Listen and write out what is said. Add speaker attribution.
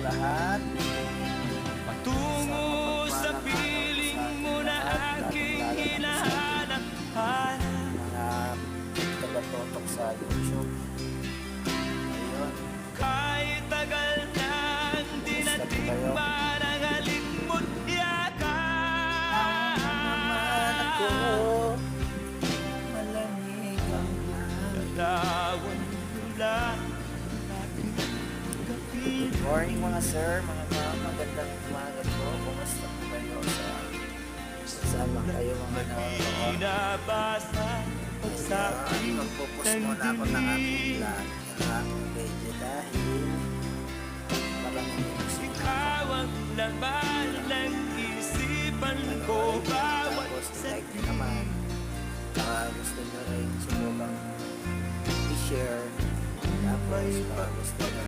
Speaker 1: lahat.
Speaker 2: Patungo sa piling mo na aking hinahanap-hanap.
Speaker 1: Mga taga-totok sa YouTube. Ayun.
Speaker 2: Kahit tagal nang di natin manangalimot yakan.
Speaker 1: Naman ako, malamig ang hangin.
Speaker 2: Larawan mula ating gabi.
Speaker 1: Good morning mga sir, mga ma'am, magandang umaga po. Kumusta po kayo saan lang kayo mga nanonood?
Speaker 2: Pinabasa pagsabi
Speaker 1: Magpupus muna ako ng aking vlog, ng aking video dahil maraming
Speaker 2: ikaw ang laman ng isipan ko. Bawat
Speaker 1: tapos like nyo naman. Gusto nyo rin subukang i-share. Tapos gusto nyo